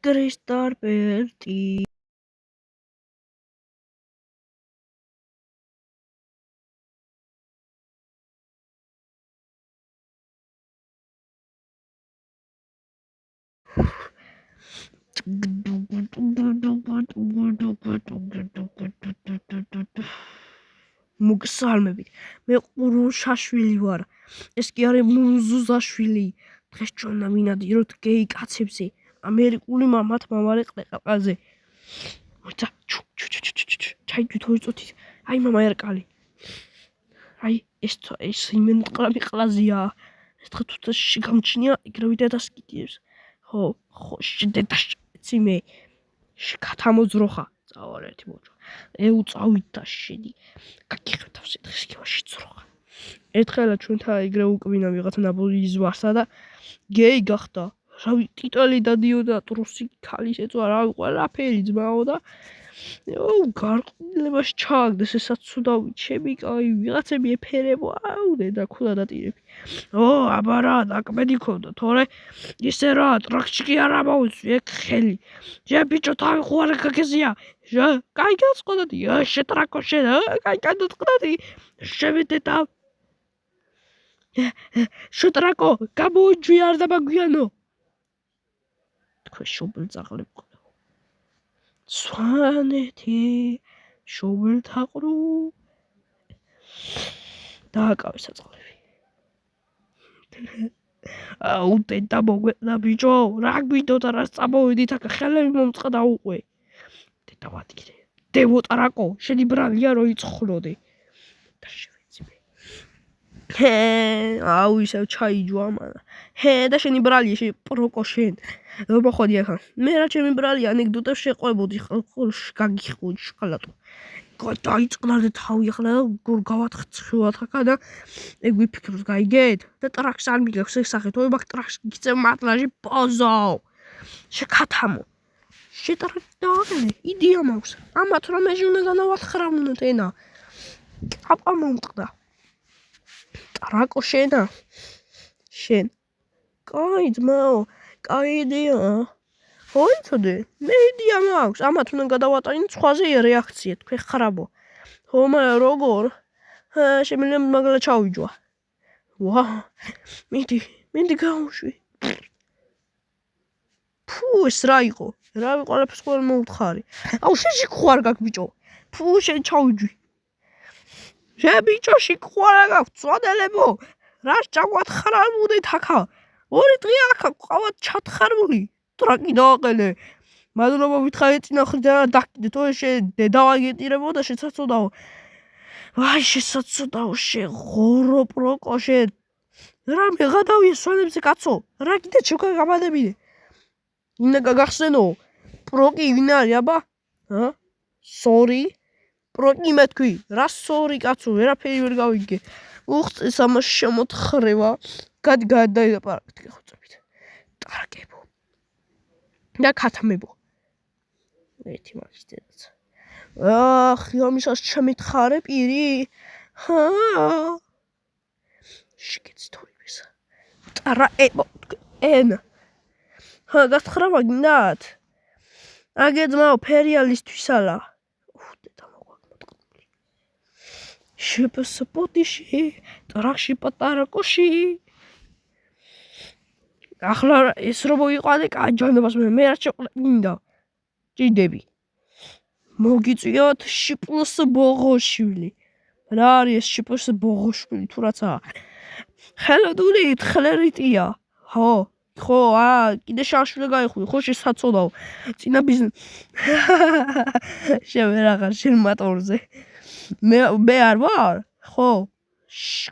კრისტარბერტი მოგესალმებით. მე ყურუშაშვილი ვარ. ეს კი არის მუნზუზაშვილი. დღეს ჩვენ მინადიროთ გეი კაცებზე. ამერიკული მამათ მამარე ყლეყლაზე. მოიცა ჩაი თვითოიწოთი. აი მამა ერკალი. აი ეს იმენ ყლაზია. ეს დღე თუ შეგამჩნია იგივე დედას კიდევს. ხო შედედაში ციმე შეკათამოძროხა წავალ ერთი მოჭო ეუწავით და შედი გაგიხეთავს დღეს კივაში ძროხა ერთხელა ჩვენთან ეგრე უკვინა ვიღაცა ნაპოლის ვარსა და გეი გახდა რავი ტიტული დადიოდა ტრუსი ქალის ეწვა რავი ყველაფერი ძმაო და გარყვნილებაში ჩააგდეს ესაც ცუდავით ჩემი კაი ვიღაცები ეფერებო აუ დედა ქულა დატირები აბარა დაკმედიქო და თორე ისე რა ტრაქში კი არ ამოვიცვი ეგ ხელი ჯე ბიჭო თავი ხوارე გაგეზია კაი გასყოდადი შეტრაკო შენ კაი გადაწყდადი შევიდედა შეტრაკო გამოიჯვი არ დამაგვიანო თქვენ შობილ წაღლებო სვანეთი შობილთა ყრუ დააკავე საწყლები აუ დედა მოგვედა ბიჭო რა გვიდოდა რა წამოვიდით აქ ხელები მომწყდა უყვე დედა ვადგირე დევოტარაკო შენი ბრალია რო იცხროდე და შევეციმე აუ ისევ ჩაიჯვა მანა და შენი ბრალია შე პროკო შენ რომ მოხოდი ახლა მე რა ჩემი ბრალია ანეკდოტებს შეყვებოდი გაგიხო შოკოლადო დაიწყდა თავი ახლა გავათხცევათ ახლა და ეგ ვიფიქროთ გაიგეთ და ტრაქს არ მიგაქვს ეს სახე თოე მაგ ტრაქს გიწევ მატლაჟი პოზო შეკათამო შეტრაკდა იდეა მაქვს ამათ რომ მეჟუნე განავათხრავნოთ ენა აპა მომწყდა ტრაკო შენა შენ კაი ძმაო კაი იდეა ხოიცოდე მე იდეა მაქვს ამათ უნდა გადავატანით სხვაზე რეაქცია თქვენ ხარაბო ხომა როგორ შემიძლია მაგალა ჩავიჯვა ვა მინდი გავუშვი ფუ ეს რა იყო რა ყველაფერს ყოველ მოუთხარი აუ შეში ხوار გაქვს ბიჭო ფუ შენ ჩავიჯვი შე ბიჭო შეხوار გაქვს წვადელებო რა ჩაგვათხარებოდეთ აქა ორი დღე აქა ყავად ჩათხარული ტრაკი დააყენე მადლობა ვითხარი წინა ხრიდან დაკიდე თო შე დედა ვაგეტირებო და შეცაცოდაო ვაი შეცაცოდაო შე ღორო პროკო შე რა მე გადავიე სვანებზე კაცო რა კიდე შეგა გამადებინე ინა გაგახსენო პროკი ვინ არის აბა სორი პროკი მე თქვი რა სორი კაცო ვერაფერი ვერ გავიგე უხწეს ამას შემოთხრევა გადაიდაპარაკეთ ხოწებით ტარგებო და ქათმებო ერთი მაგის დედაც ხიომისას შემითხარე პირი შეგეც თორიბეს ტარაებო ენ გასხრავა გინდათ აგე ძმაო ფერიალისთვისალა დედა მოგვაგმოტყნული შეპსპოტიში ტრაქში პატარაკოში ახლა ეს რო მოიყვანე კაჯანობას მე რა შეყნინდა ჭიდები მოგიწიოთ შიპლს ბოღოშვილი რა არის შიპლს ბოღოშვილი თუ რაცა ხელოდული თხლერიტია ხო კიდე შაშვლე გაიხუი ხო შესაცოდაო წინა ბიზნეს შევერაღარ შენ მატორზე მე არ ვარ ხო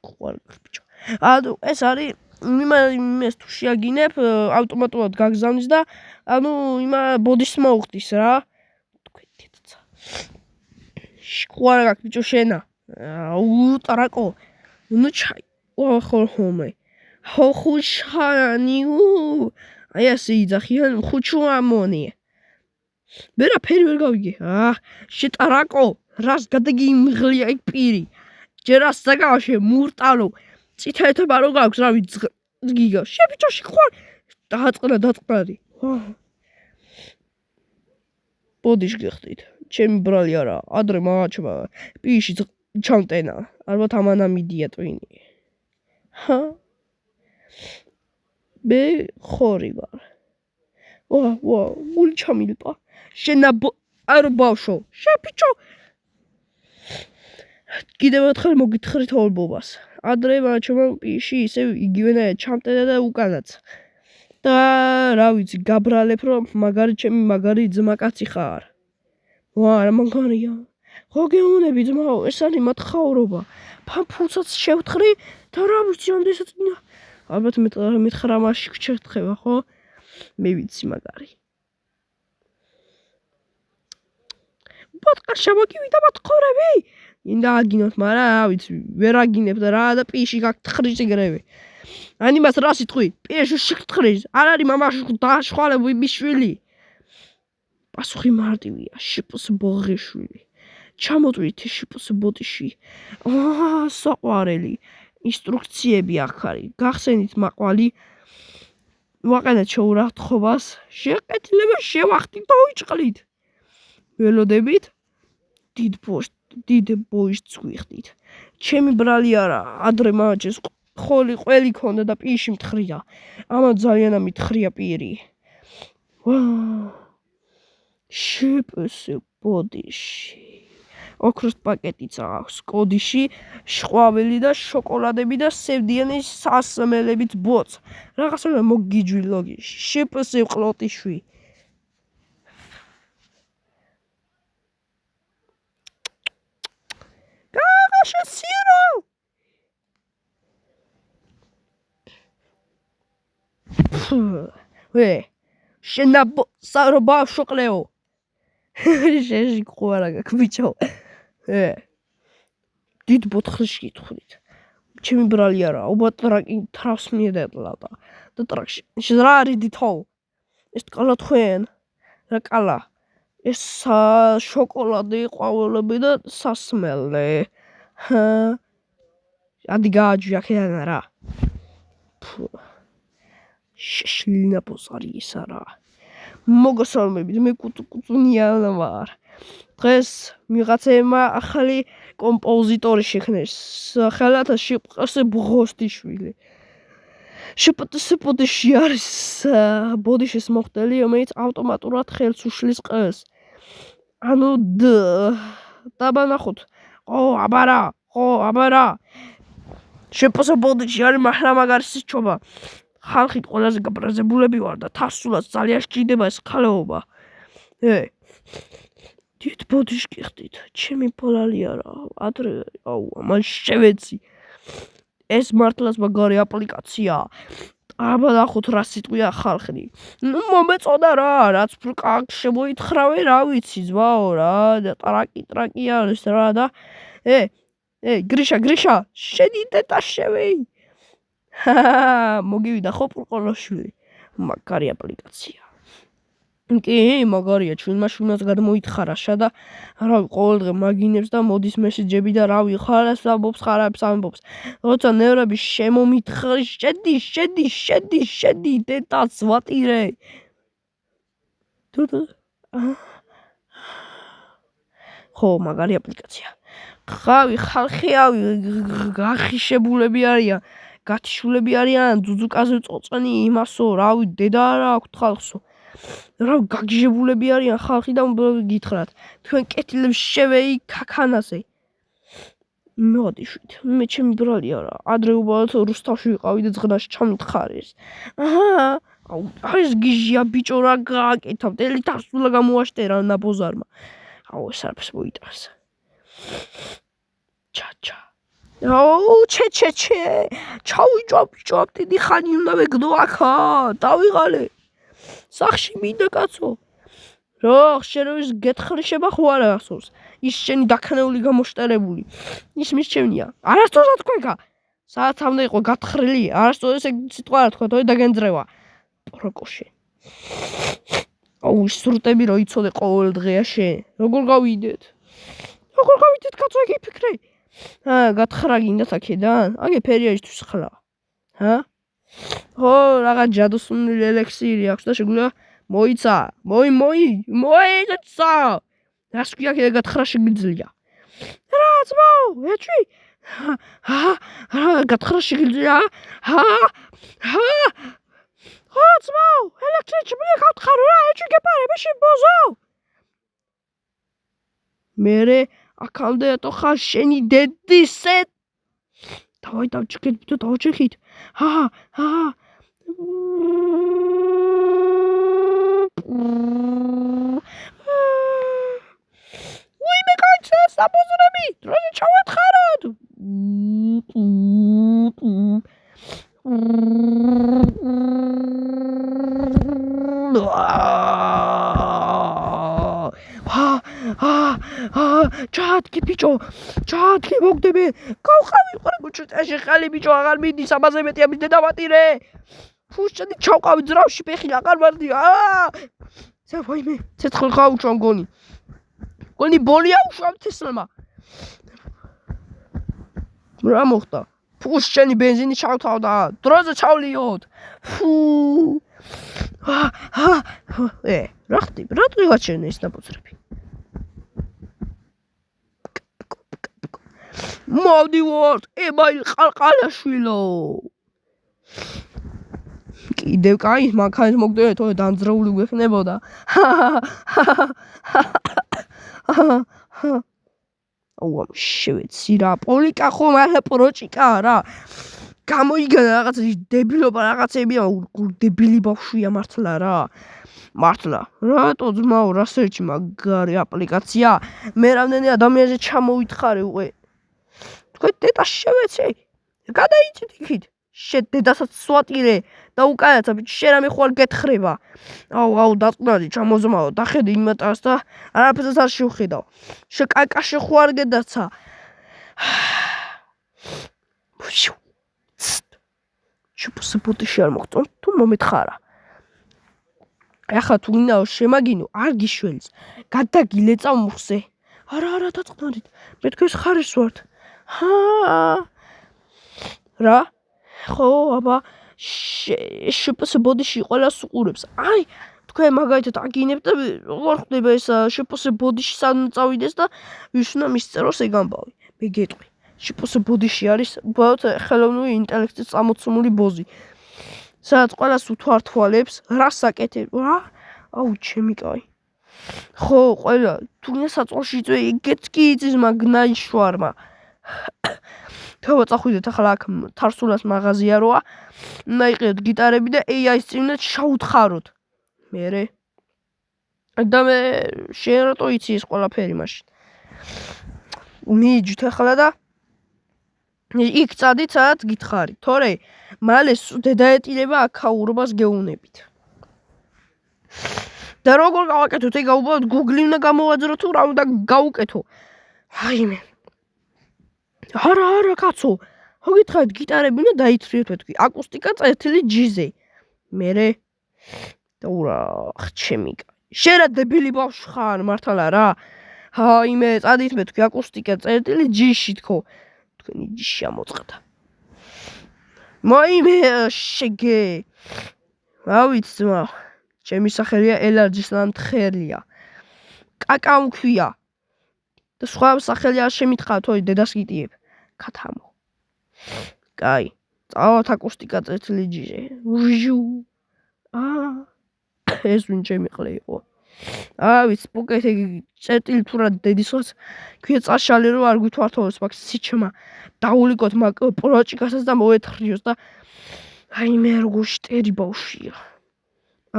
ხوار ბიჭო ანუ ეს არის იმას თუ შეაგინებ ავტომატურად გაგზავნის და ანუ იმა ბოდის მოუხდის რა თქვენ დედაცა ხوار გაქვს ბიჭო შენა უტარაკო ნუ ჩაი ხომე ხოხუშანიუ აი ასე იძახიან ხუჩუამონი მე რა ფერი ვერ გავიგე შეტარაკო რას გადაგიმღლია იქ პირი ჯერ ასაგავშე მურტალო წითელთება რო გაქვს რავი გიგა შე ბიჭო შეხوار დაწყდა ბოდიში გიხდით. ჩემი ბრალი არა, ადრე მაგაჩება პიში ჩამტენა. ალბათ ამანა მიდია ტვინი. ჰა? მე ხორი ვარ. ვა, გული ჩამილპა. შენა არა ბავშვო, შეფიჩო. კიდევ ერთხელ მოგითხრით ორბობას. ადრე მაგაჩება პიში ისე იგივენაა ჩამტენა და უკანაც. და რა ვიცი, გაბრალებ რომ ჩემი მაგარი ძმაკაცი ხარ. ვა, რა მაგარია. ხო გეუნები ძმაო, ეს არის მათხრობა. ფულსაც შევთხრი და რა ვიცი, ამდესაც ალბათ მეთხრა მასში შეთხება, ხო? მე ვიცი მაგარი. პოდკასტ შემოგივი და მათხრები. ინდა აგინოთ, მაგრამ რა ვიცი, ვერ აგინებ და რა და პიში გაგთხრი სიგრები. ან იმას რა სიტყვი? პიში შეგთხრის, არ არის მამაში დაშხვალებული მიშვილი. პასუხი მარტივია, შიპს ბოღიშვილი. ჩამოტვით შიპს ბოდიში. საყვარელი. ინსტრუქციები აქ არის. გახსენით მაყვალი. ვაყენეთ შეურაცხყოფას. შეყეთილება შევახტით და ვიჭყლით. ველოდებით დიდ ბოიშს გვიხდით. ჩემი ბრალი არა, ადრე მაჩეს ხოლი ყველი ქონდა და პიში მთხრია. ამა ძალიან ამითხრია პირი. ვა. შიპს ბოდიში. ოქროს პაკეტიც აქვს, კოდიში, შვაველი და შოკოლადები და სევდიანი სასმელებით ბოც. რაღაცა მოგიჯვი ლოგიში. შიპს ყლოტიშვი. შეცირო. ვე, შენა სარობა შოკლეო. შეში ყوارა გაქვს ბიჭო. დიდ ბოთხლში გითხრით. ჩემი ბრალი არა, უბა ტრაკი თავს მიედელა და ტრაკში. რა არის დითო? ეს კალა თქვენ. რა კალა? ეს შოკოლადი, ყვავილები და სასმელი. ადი გააჯვი აქედან რა. შეშლინა პოსარი ის არა. მოგესალმებით, მე კუწუნიანი ვარ. დღეს მიღაცემა ახალი კომპოზიტორი შექმნეს. სახელად შიპყს ბღოსტიშვილი. შიპტს ბოდიში არის ბოდიშის მოხდელი, რომელიც ავტომატურად ხელს უშლის ყელს. ანუ დაბანახოთ. აბარა. შიპტს ბოდიში არის მართლა მაგარი სიჩობა. ხალხი ყველაზე გაბრაზებულები ვარ და თასულად ძალიან სჭირდება ეს ხალეობა. დიდ ბოდიში გიხდით, ჩემი პოლალი არა, ადრე, ამან შევეცი. ეს მართლაც მაგარი აპლიკაცია. აბა ნახოთ რა სიტყვია ხალხი. მომეწოდა რა, რაც ფრკაკ შემოითხრავე, რა ვიცი, ზვაო რა, და ტრაკი არის რა და გრიშა, შენი დედა შევეი. მოგივიდა ხო პურყოლოშვილი. მაგარი აპლიკაცია. კი, მაგარია, ჩვენმაშვილს გადმოითხარა და რა ყოველდღე მაგინებს და მოდის მესეჯები და რავი ხარებს ამბობს. როცა ნევრები შემომითხრი, შედი, დედაც ვატირე. ხო, მაგარი აპლიკაცია. ხალხი გახიშებულები არიან. გათიშულები არიან, ძუძუკაზე წოწენი იმასო, რავი, დედა არა აქვთ ხალხსო. რა გაგიჟებულები არიან ხალხი და გითხრათ, თქვენ კეთილებს შევეი ქაქანაზე. მოდიშვით, მე ჩემი ბრალი არა, ადრე უბრალოდ რუსთავში ვიყავი და ზღნაში ჩამთხარეს. ეს გიჟია ბიჭო რა გააკეთა, მთელი თარსულა გამოაშტერა ნაბოზარმა. ეს არაფერს მოიტანს. ჩა. ჩე. ჩავიჭვა ბიჭო, დიდი ხანი უნდა ვეგდო აქა, დავიღალე. სახში მინდა კაცო. რა, შენობის გეთხრიშება ხო არა ახსოვს. ის შენი დაქნეული გამოშტერებული. ის მის ჩემია. არასდროს თქვენკა. საათამდე იყო გათხრილი, არასდროს ეგ სიტყვა არ თქვა, და გენძრევა. პროკოში. სრუტები რო იცოდე ყოველ დღეა შენ. როგორ გავიდეთ კაცო, ეგ იფიქრე. გათხრა გინდათ აქედან? აგე ფერიაჟისთვის ხლა. ხო, რაღაც ჯადოსნური ელექსირი აქვს და შეგვიძლია მოიცა მოიცა რას ქვია კიდე გათხრა შეგიძლია რა ძმაო ეჩვი გათხრა შეგიძლია ძმაო ელექტრიჩები გავთხარო რა ეჩვი გეპარეში ბოზო მერე აქამდე ეტო ხარ შენი დედისე დავაი დავჭიქით ვიმე გაიცა საბოზრები დროზე ჩავეთხაროთ ჩადკი ბიჭო ჩადკი მოგდები გავყავი ყურე გუჩუტაში ხალი ბიჭო აღარ მიდის ამაზე მეტია მის დედავატირე ფუშჩადი ჩავყავი ძრავში ფეხი აღარ მარდი ზე ვაიმე ცეცხლ გავუჩვა მგონი ბოლია უშვამ თესლმა რა მოხდა ფუშჩენი ბენზინი ჩავთავდა დროზე ჩავლიოთ ფუ რა ხდება რა ტყივაჩენე ის ნაბოძრები მოვდივართ ემაილ ყალყალაშვილო კიდევ კაი მანქანის მოგდე თორე დამძრეული გვექნებოდა აუ შევეცი რა პოლიკა ხომ არა პროჭიკა რა გამოიგანა რაღაცა დებილობა რაღაცებია დებილი ბავშვია მართლა რა მართლა რატო ძმაო რა სერჩი მაგარი აპლიკაცია მე რამდენი ადამიანზე ჩამოითხარე უკვე თქვენ დედას შევეცე გადაიცით იქით შე დედასაც სვატირე და უკანაცა ბიჭი შენ რამე ხوار გეთხრება აუ დაწყნარი ჩამოზმაო დახედი იმატას და არაფერს არ შევხედავ შე კაკაში ხوار გედაცა შუპსა ბუდიში არ მოხტონ თუ მომეთხარა ახლა თუ გინდაო შემაგინო არ გიშველის გადაგილეწავ მუხზე არა დაწყნარით მე თქვენს ხარეს ვართ რა ხო აბა შუპსა ბუდიში ყველას უყურებს აი თქვენ მაგალითად აგინებთ და როგორ ხდება ეს შუპსა ბუდიში სანამ წავიდეს და ვის უნდა მისწეროს ეგ ამბავი მე გეტყვი შუპსა ბუდიში არის უბრალოდ ხელოვნური ინტელექტის წამოცმული ბოზი სადაც ყველას უთვართვალებს რას აკეთებ რა აუ ჩემი კაი ხო ყველა თუნდაც საწოლში იწვე ეგეც კი იცის მაგნაიშვარმა თავა წახვიდეთ ახლა აქ თარსულას მაღაზია როა უნდა იყიდოთ გიტარები და AI-ს წინათ შაუთხაროთ მერე და მე შენ რატო იცი ეს ყველაფერი მაშინ მიიჯვით ახლა და იქ წადით სადაც გითხარი თორე მალე დედაეტილება აქაურობას გეუნებით და როგორ გავაკეთოთ ეგ უბრალოდ Google-ი უნდა გამოვაძრო თუ რა უნდა გავუკეთო აიმე არა კაცო ხო გითხარით გიტარები უნდა დაითრიოთ თქვი აკუსტიკა წერტილი G-ზე მერე და ურა ჩემი შენ რა დებილი ბავშვი ხარ მართლა რა აიმე წადით მე თქვი აკუსტიკა წერტილი G-ში თქო თქვენი G-ში ამოწყდა მაიმე შეგე რა ვიცი ძმა ჩემი სახელია ელარჯისლან თხერლია კაკა მქვია და სხვა სახელი არ შემითხა თოი დედას გიტიებ ქათამო კაი წავთ აკუსტიკა წერტილი G-ზე ეს ვინ ჩემი ყლე იყო ვიცი პოკეთი წერტილი თუ რა დედისოს ქვია წაშალი რომ არ გვითვართოვებს მაგ სიჩმა დაულიკოთ მაგ პროჭიკასაც და მოეთხრიოს და აი მე როგორ შტერი ბავშვია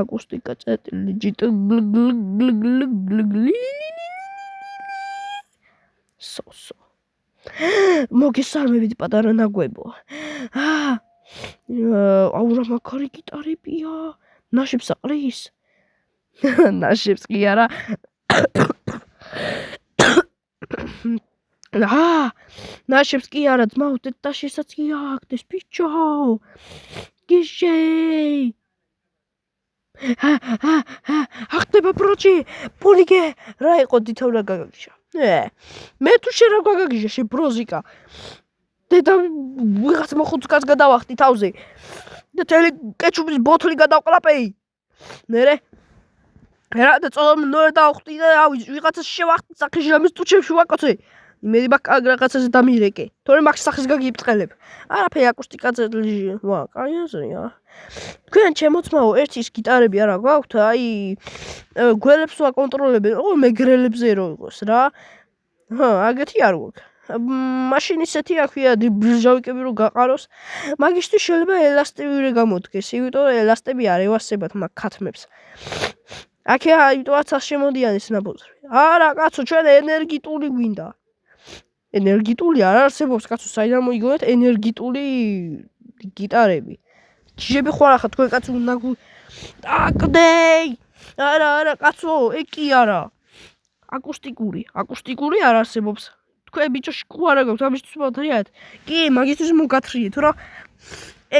აკუსტიკა წერტილი G სოსო მოგესალმებით პატარა ნაგვებო აუ რა მაგარი გიტარებია ნაშებს აყრის ნაშებს კი არა ნაშებს კი არა ძმაო დედაშისაც კი აქდეს ბიჭო გიშეი ახტება პროჭი პოლიგე რა იყო დითაურა გაგაგიშა მე თუ შენ რა გაგაგიშა შე ბროზიკა დედა ვიღაც მოხუცკას გადავახტი თავზე და თელი კეჩუპის ბოთლი გადავყლაპეი მერე რა და წოდომ ნორ დავხვდი და ვიღაცას შევახტი სახეში ამის თუჩებში ვაკოცე იმედი მაქვს რაღაცაზე დამირეკე თორე მაგ სახეს გაგიბწყელებ არაფერი აკუსტიკა წერილი ვა კაი აზრია თქვენ ჩემოცმაო ერთი ის გიტარები არა გვაქვთ აი გველებს ვაკონტროლებენ მე გრელებზე რო იყოს რა აგეთი არ გვაქვს მაშინ ისეთი აქვია ბრჟავიკები რო გაყაროს მაგისთვის შეიძლება ელასტიური გამოდგეს იმიტომ ელასტები არ ევასებათ მაგ ქათმებს აქე აიტოაც შემოდიანის ნაბოძი არა კაცო ჩვენ ენერგიტული გვინდა ენერგიტული არ არსებობს კაცო საიდან მოიგონეთ ენერგიტული გიტარები ჯიჟები ხوار ახლა თქვენ კაცო უნდა აკდეი არა კაცო ეკი არა აკუსტიკური არ არსებობს თქვენ ბიჭო შეხوار გაქვთ ამისთვის მოთრიათ კი მაგისთვის მოგათრიეთ რა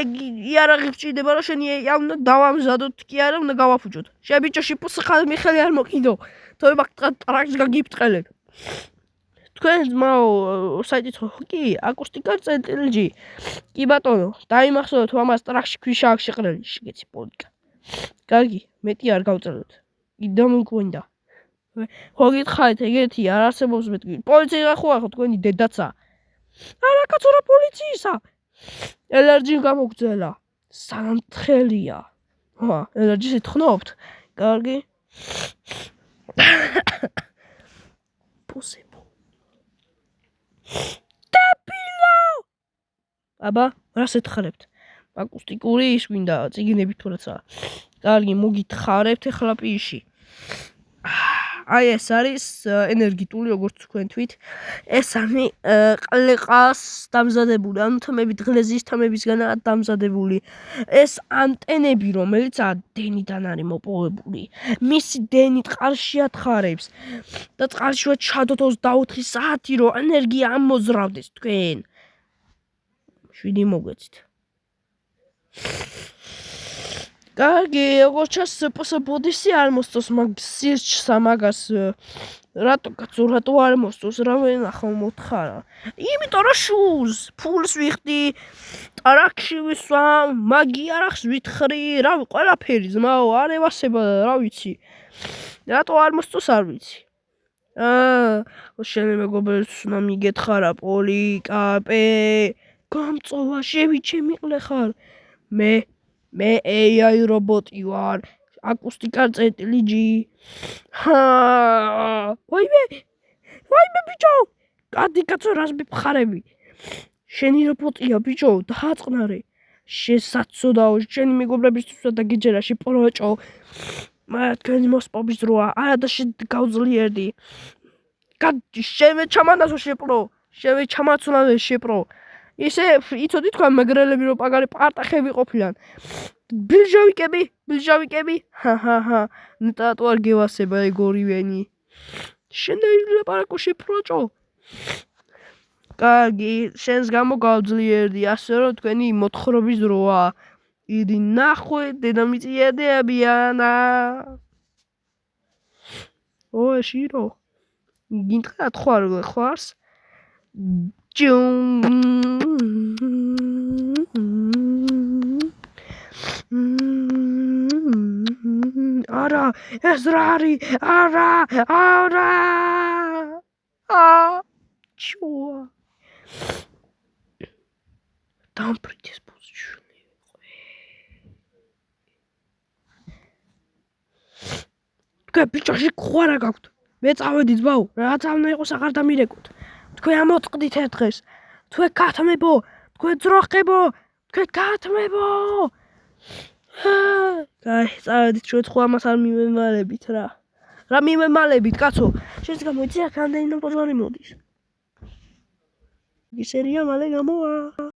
ეგ იარაღი გჭირდება რომ შენი უნდა დავამზადოთ კი არა უნდა გავაფუჭოთ შენ ბიჭო შიფუს ხალ მიხელი არ მოკიდო თორე მაგ ტრაქს გაგიბწყელებ თქვენ ძმაო საიტით კი აკუსტიკა წერტილჯი კი ბატონო დაიმახსოვრეთ ამას ტრაქში ქვიშა აქვს შეყრელი შეგეცი პოლიკა კარგი მეტი არ გავწეროთ იდა მოგონდა ხო გითხარით ეგეთი არ არსებობს მეტყვი პოლიცია ხო ახლა თქვენი დედაცა არა კაცო რა პოლიციისა ელარჯი გამოგძელა სამთხელია ვა ელარჯის ეთქნობთ კარგი პოსებო დებილო აბა რას ეთქარებთ აკუსტიკური ის გვინდა წიგნები თუ რაცა კარგი მოგითხარებთ ახლა პიში აი ეს არის ენერგიტული როგორც თქვენ თვით ეს არის ყლეყას დამზადებული ანუ თმებით ღლეზის თმებისგანაა დამზადებული ეს ანტენები რომელიც დენიდან არის მოპოვებული მისი დენი წყალში ათხარებს და წყალშივა ჩადოთ 24 საათი რომ ენერგია ამოძრავდეს თქვენ 7 მოგვეცით კარგი, როგორც ჩანს, პოსაბოდისი არ მოსწოს მაგ სირჩს ამაგას რატო კაცო რატო არ მოსწოს რა ვენახავ მოთხარა იმიტომ რომ შულს ფულს ვიხდი ტრაქში ვისვა მაგი არახს ვითხრი რავი ყველაფერი ძმაო არ ევასება რა ვიცი რატო არ მოსწოს არ ვიცი შენ მეგობრებს უნდა მიგეთხარა პოლიკაპე გამწოვა შევიჩემიყლე ხარ მე AI რობოტი ვარ აკუსტიკა წერტილიჯი ვაიმე ბიჭო გადი კაცო რას მიფხარები შენი რობოტია ბიჭო დააწყნარე შესაძოდაო შენი მეგობრებისთვის დაგიჯერა შეპროჭო მაგრამ თქვენი მოსპობის დროა არა და გავძლიერდი გადი შევე ჩამანასო ჩამაცულა შეპრო ისე იცოდი თქვენ მეგრელები რო პაგარი პარტახები ყოფილან ბილჟავიკები ჰა ნეტატო არ გევასება ეგ ორივენი შენ ლაპარაკო შეპროჭო კარგი შენს გამო გავძლიერდი ასე რომ თქვენი მოთხრობის დროა იდი ნახვე დედამიწიებიანა შირო გინდათ ხوارს არა ეს რა არის არა ჩუა დამპრიდეს პოზიჩიონი თქვენ ბიჭოში ხوارა გაქვთ მე წავედი ძმაო რაც უნდა იყოს აღარ დამირეკოთ თქვენ ამოწყდით ერთ დღეს თქვენ გათმებო თქვენ ძროხებო თქვენ გათმებო კაი წავედით ჩვენ ხო ამას არ მივემალებით რა მივემალებით კაცო შენს გამოიწია რამდენი ნამბოზარი მოდის ისერია მალე გამოვა